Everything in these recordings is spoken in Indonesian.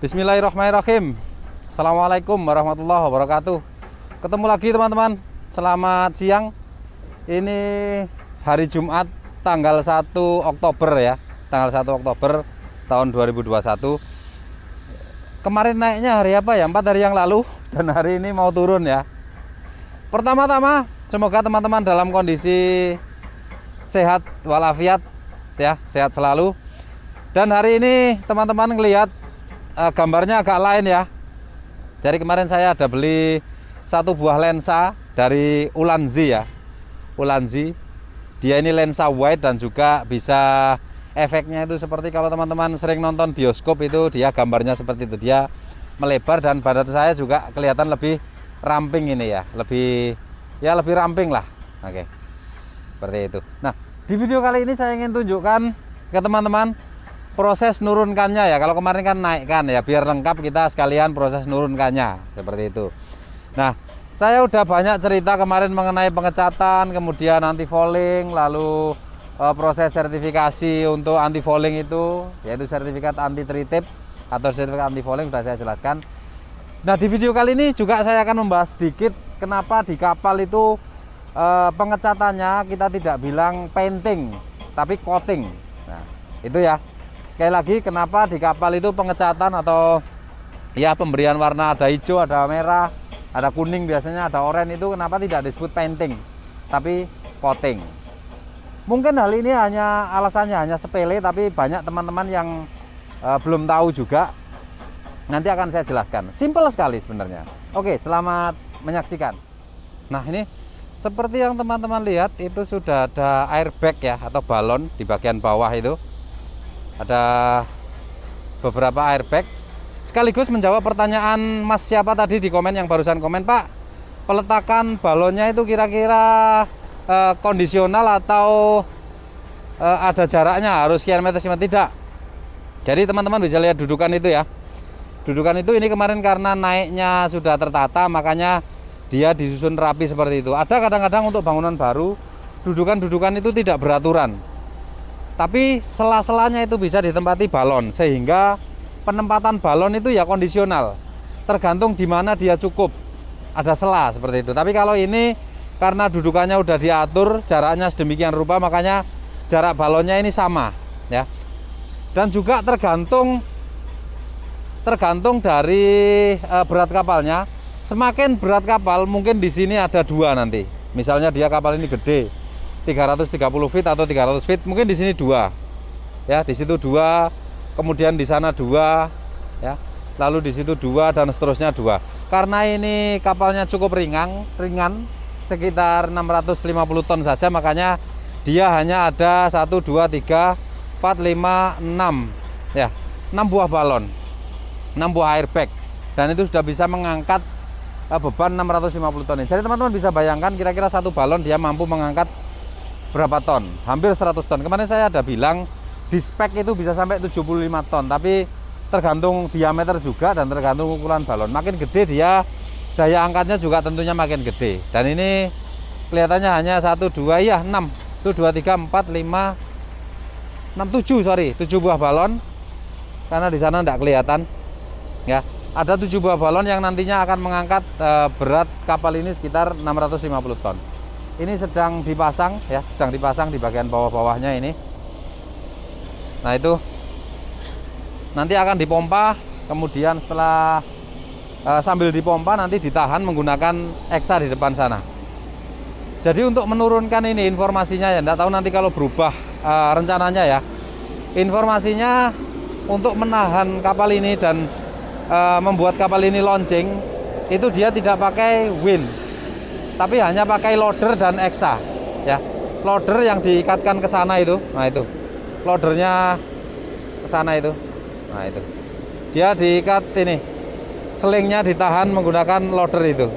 Bismillahirrahmanirrahim. Assalamualaikum warahmatullahi wabarakatuh. Ketemu lagi teman-teman. Selamat siang. Ini hari Jumat tanggal 1 Oktober ya. Tanggal 1 Oktober tahun 2021. Kemarin naiknya hari apa ya? 4 hari yang lalu. Dan hari ini mau turun ya. Pertama-tama semoga teman-teman dalam kondisi sehat walafiat ya. Sehat selalu. Dan hari ini teman-teman ngelihat gambarnya agak lain ya. Jadi kemarin saya ada beli satu buah lensa dari Ulanzi ya. Ulanzi. Dia ini lensa wide dan juga bisa efeknya itu seperti kalau teman-teman sering nonton bioskop itu dia gambarnya seperti itu. Dia melebar dan badan saya juga kelihatan lebih ramping ini ya. Lebih ramping lah. Oke. Seperti itu. Nah, di video kali ini saya ingin tunjukkan ke teman-teman proses nurunkannya ya. Kalau kemarin kan naikkan ya, biar lengkap kita sekalian proses nurunkannya seperti itu. Nah, saya udah banyak cerita kemarin mengenai pengecatan, kemudian anti fouling, lalu proses sertifikasi untuk anti fouling itu yaitu sertifikat anti tritip atau sertifikat anti fouling sudah saya jelaskan. Nah, di video kali ini juga saya akan membahas sedikit kenapa di kapal itu pengecatannya kita tidak bilang painting tapi coating. Nah, itu ya. Sekali lagi, kenapa di kapal itu pengecatan atau ya pemberian warna ada hijau, ada merah, ada kuning, biasanya ada oranye itu kenapa tidak disebut painting tapi coating. Mungkin hal ini alasannya hanya sepele, tapi banyak teman-teman yang belum tahu juga. Nanti akan saya jelaskan. Simple sekali sebenarnya. Oke, selamat menyaksikan. Nah, ini seperti yang teman-teman lihat itu sudah ada airbag ya atau balon di bagian bawah itu. Ada beberapa airbag. Sekaligus menjawab pertanyaan Mas siapa tadi di komen yang barusan komen, Pak, peletakan balonnya itu kira-kira kondisional atau ada jaraknya, harus sekian meter tidak? Jadi teman-teman bisa lihat dudukan itu ya. Dudukan itu ini kemarin karena naiknya sudah tertata, makanya dia disusun rapi seperti itu. Ada kadang-kadang untuk bangunan baru dudukan-dudukan itu tidak beraturan, tapi sela-selanya itu bisa ditempati balon, sehingga penempatan balon itu ya kondisional, tergantung di mana dia cukup, ada sela seperti itu. Tapi kalau ini karena dudukannya udah diatur, jaraknya sedemikian rupa, makanya jarak balonnya ini sama ya. Dan juga tergantung dari berat kapalnya. Semakin berat kapal, mungkin di sini ada dua nanti. Misalnya dia kapal ini gede, 330 feet atau 300 feet, mungkin di sini dua ya, di situ dua, kemudian di sana dua ya, lalu di situ dua dan seterusnya dua. Karena ini kapalnya cukup ringan sekitar 650 ton saja, makanya dia hanya ada 1 2 3 4 5 6 ya, 6 buah balon, 6 buah airbag, dan itu sudah bisa mengangkat beban 650 ton ini. Jadi teman-teman bisa bayangkan kira-kira satu balon dia mampu mengangkat berapa ton? Hampir 100 ton. Kemarin saya ada bilang di spek itu bisa sampai 75 ton, tapi tergantung diameter juga dan tergantung ukuran balon. Makin gede dia, daya angkatnya juga tentunya makin gede. Dan ini kelihatannya hanya 1 2 ya 6. Itu 2 3 4 5 6 7 sorry, 7 buah balon. Karena di sana tidak kelihatan. Ya, ada 7 buah balon yang nantinya akan mengangkat berat kapal ini sekitar 650 ton. Ini sedang dipasang ya, sedang dipasang di bagian bawah-bawahnya ini. Nah, itu nanti akan dipompa, kemudian setelah sambil dipompa nanti ditahan menggunakan eksa di depan sana. Jadi untuk menurunkan ini informasinya ya, enggak tahu nanti kalau berubah rencananya ya. Informasinya untuk menahan kapal ini dan membuat kapal ini launching itu dia tidak pakai wind, tapi hanya pakai loader dan eksa ya. Loader yang diikatkan ke sana itu, nah itu loadernya ke sana itu, nah itu dia diikat ini, selingnya ditahan menggunakan loader itu.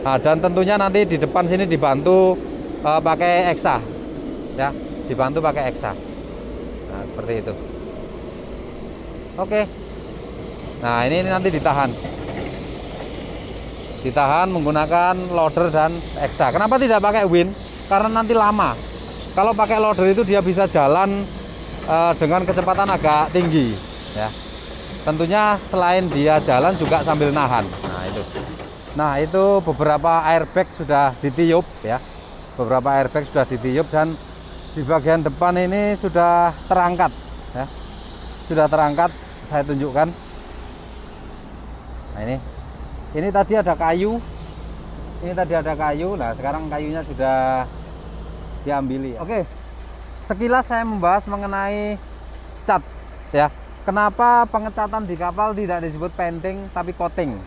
Nah, dan tentunya nanti di depan sini dibantu pakai eksa ya, dibantu pakai eksa. Nah, seperti itu. Oke. Nah, ini nanti ditahan menggunakan loader dan eksa. Kenapa tidak pakai wind? Karena nanti lama. Kalau pakai loader itu dia bisa jalan dengan kecepatan agak tinggi ya. tentunya selain dia jalan juga sambil nahan. Nah itu beberapa airbag sudah ditiup ya, beberapa airbag sudah ditiup, dan di bagian depan ini sudah terangkat ya, sudah terangkat. Saya tunjukkan. Nah ini tadi ada kayu, nah sekarang kayunya sudah diambili ya. Oke, sekilas saya membahas mengenai cat ya. Kenapa pengecatan di kapal tidak disebut painting tapi coating?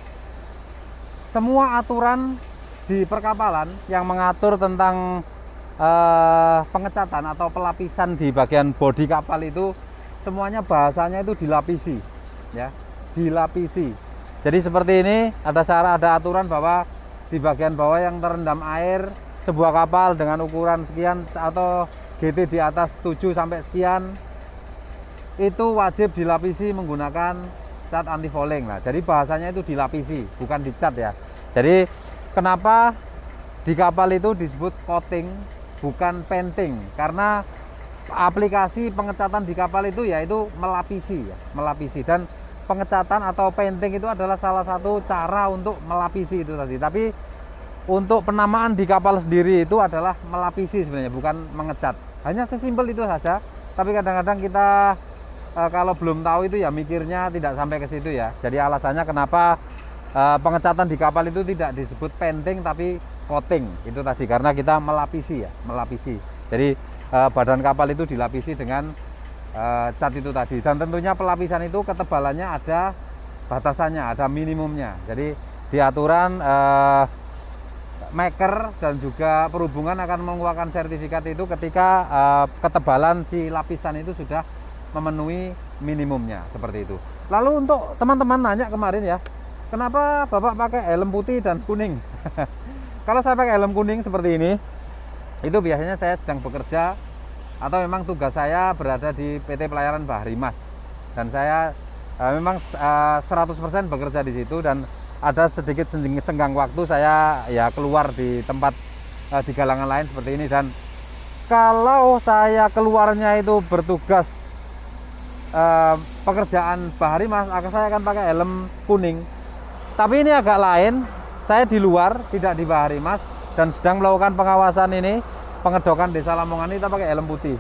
Semua aturan di perkapalan yang mengatur tentang pengecatan atau pelapisan di bagian bodi kapal itu semuanya bahasanya itu dilapisi ya, dilapisi. Jadi seperti ini, ada aturan bahwa di bagian bawah yang terendam air sebuah kapal dengan ukuran sekian atau GT di atas 7 sampai sekian itu wajib dilapisi menggunakan cat anti fouling. Nah, jadi bahasanya itu dilapisi, bukan dicat ya. Jadi kenapa di kapal itu disebut coating bukan painting? Karena aplikasi pengecatan di kapal itu yaitu melapisi ya, melapisi. Dan pengecatan atau painting itu adalah salah satu cara untuk melapisi itu tadi. Tapi untuk penamaan di kapal sendiri itu adalah melapisi sebenarnya, bukan mengecat. Hanya sesimpel itu saja. Tapi kadang-kadang kita kalau belum tahu itu ya mikirnya tidak sampai ke situ ya. Jadi alasannya kenapa pengecatan di kapal itu tidak disebut painting tapi coating itu tadi, karena kita melapisi ya, melapisi. Jadi badan kapal itu dilapisi dengan cat itu tadi. Dan tentunya pelapisan itu ketebalannya ada batasannya, ada minimumnya. Jadi di aturan maker dan juga perhubungan akan mengeluarkan sertifikat itu ketika ketebalan si lapisan itu sudah memenuhi minimumnya, seperti itu. Lalu untuk teman-teman nanya kemarin ya, kenapa Bapak pakai helm putih dan kuning? Kalau saya pakai helm kuning seperti ini, itu biasanya saya sedang bekerja atau memang tugas saya berada di PT Pelayaran Bahari Mas, dan saya memang 100% bekerja di situ, dan ada sedikit senggang waktu saya ya keluar di tempat di galangan lain seperti ini. Dan kalau saya keluarnya itu bertugas pekerjaan Bahari Mas, saya akan pakai helm kuning. Tapi ini agak lain, saya di luar, tidak di Bahari Mas, dan sedang melakukan pengawasan ini, pengedokan Desa Lamongan, ini kita pakai helm putih.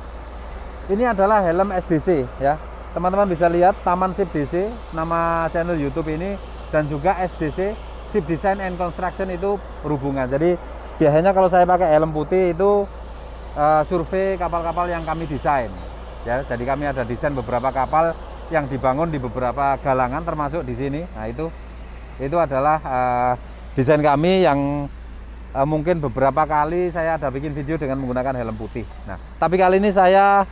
Ini adalah helm SDC ya. Teman-teman bisa lihat Taman Ship DC, nama channel YouTube ini, dan juga SDC Ship Design and Construction itu berhubungan. Jadi biasanya kalau saya pakai helm putih itu survei kapal-kapal yang kami desain. Ya, jadi kami ada desain beberapa kapal yang dibangun di beberapa galangan termasuk di sini. Nah, itu adalah desain kami yang mungkin beberapa kali saya ada bikin video dengan menggunakan helm putih. Nah, tapi kali ini saya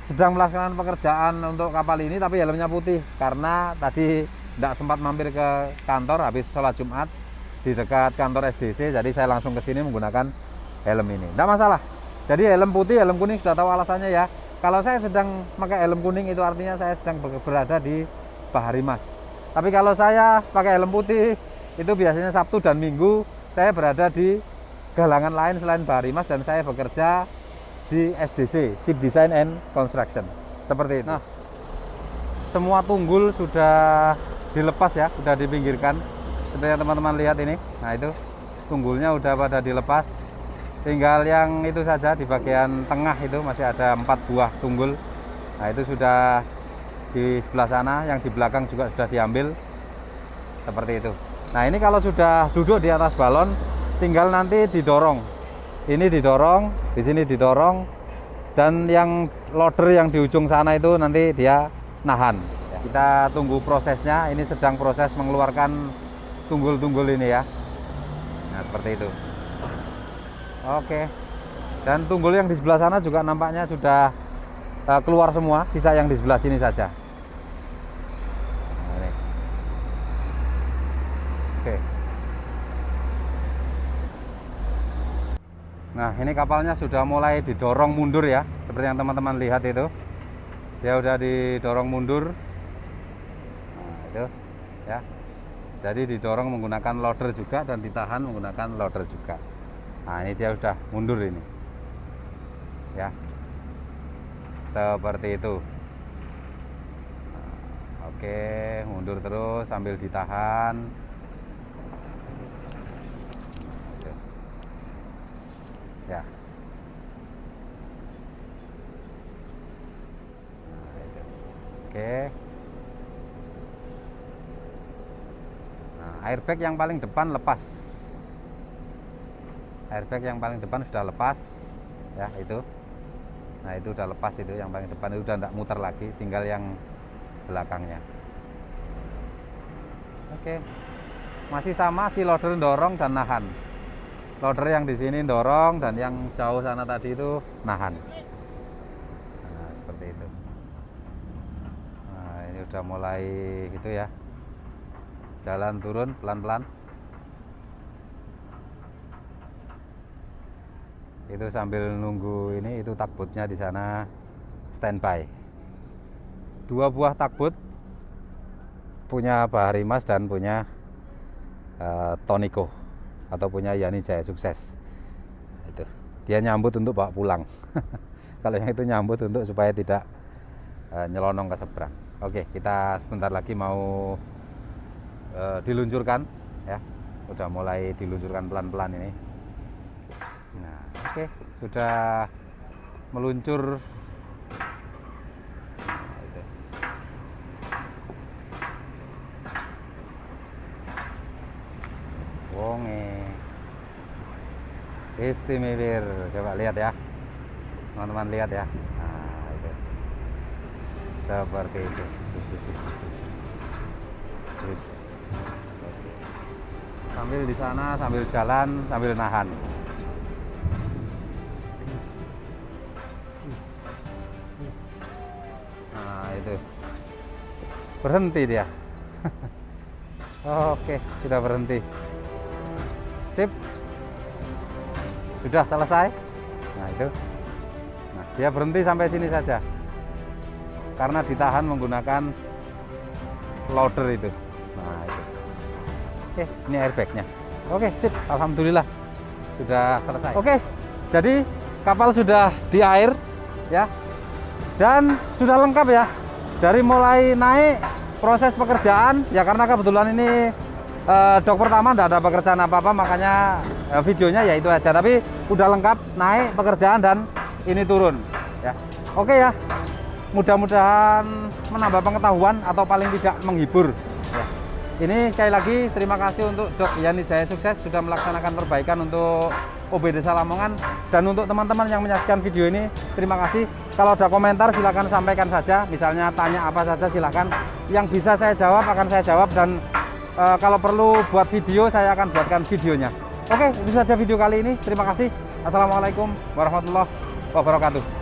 sedang melaksanakan pekerjaan untuk kapal ini tapi helmnya putih karena tadi tidak sempat mampir ke kantor habis sholat Jumat di dekat kantor SDC, jadi saya langsung ke sini menggunakan helm ini. Tidak masalah. Jadi helm putih, helm kuning sudah tahu alasannya ya. Kalau saya sedang pakai helm kuning itu artinya saya sedang berada di Bahari Mas. Tapi kalau saya pakai helm putih itu biasanya Sabtu dan Minggu saya berada di galangan lain selain Bahari Mas, dan saya bekerja di SDC, Ship Design and Construction. Seperti itu. Nah, semua tunggul sudah dilepas ya, sudah dipinggirkan. Seperti yang teman-teman lihat ini. Nah, itu tunggulnya udah pada dilepas. Tinggal yang itu saja di bagian tengah itu masih ada 4 buah tunggul. Nah, itu sudah di sebelah sana, yang di belakang juga sudah diambil. Seperti itu. Nah, ini kalau sudah duduk di atas balon, tinggal nanti didorong. Ini didorong, di sini didorong, dan yang loader yang di ujung sana itu nanti dia nahan. Kita tunggu prosesnya. Ini sedang proses mengeluarkan tunggul-tunggul ini ya. Nah, seperti itu. Oke. Dan tunggul yang di sebelah sana juga nampaknya sudah keluar semua, sisa yang di sebelah sini saja. Nah, ini. Oke. Nah, ini kapalnya sudah mulai didorong mundur ya, seperti yang teman-teman lihat itu. Dia udah didorong mundur. Nah, itu ya. Jadi didorong menggunakan loader juga dan ditahan menggunakan loader juga. Nah, ini dia sudah mundur ini. Ya. Seperti itu. Nah, oke. Oke, mundur terus sambil ditahan. Ya. Oke. Nah, airbag yang paling depan lepas. Airbag yang paling depan sudah lepas, ya itu. Nah itu udah lepas, itu yang paling depan itu udah tidak muter lagi, tinggal yang belakangnya. Oke, masih sama, si loader dorong dan nahan. Loader yang di sini dorong dan yang jauh sana tadi itu nahan. Nah seperti itu. Nah ini udah mulai gitu ya, jalan turun pelan-pelan. Itu sambil nunggu ini, itu takbutnya di sana standby. 2 buah takbut, punya Pak Harimas dan punya Toniko atau punya Yani Jaya Sukses. Itu dia nyambut untuk bawa pulang. Kalau yang itu nyambut untuk supaya tidak nyelonong ke seberang. Oke, kita sebentar lagi mau diluncurkan ya. Udah mulai diluncurkan pelan-pelan ini. Nah, oke, sudah meluncur. Wonge istimewa, coba lihat ya teman-teman, lihat ya. Nah itu seperti itu. Sambil di sana, sambil jalan, sambil nahan. Nah itu berhenti dia. Oke, sudah berhenti. Sip, sudah selesai. Nah itu, nah dia berhenti sampai sini saja karena ditahan menggunakan loader itu. Nah itu. Oke, ini airbagnya. Oke, sip, alhamdulillah sudah selesai. Oke, jadi kapal sudah di air ya, dan sudah lengkap ya, dari mulai naik proses pekerjaan ya, karena kebetulan ini dok pertama tidak ada pekerjaan apa-apa, makanya videonya ya itu aja, tapi udah lengkap naik pekerjaan dan ini turun ya. Oke ya, mudah-mudahan menambah pengetahuan atau paling tidak menghibur ya. Ini sekali lagi terima kasih untuk Dok Yani Jaya Sukses sudah melaksanakan perbaikan untuk OB Desa Lamongan, dan untuk teman-teman yang menyaksikan video ini terima kasih. Kalau ada komentar silahkan sampaikan saja, misalnya tanya apa saja silahkan, yang bisa saya jawab akan saya jawab, dan kalau perlu buat video saya akan buatkan videonya. Oke, itu saja video kali ini. Terima kasih. Assalamualaikum warahmatullahi wabarakatuh.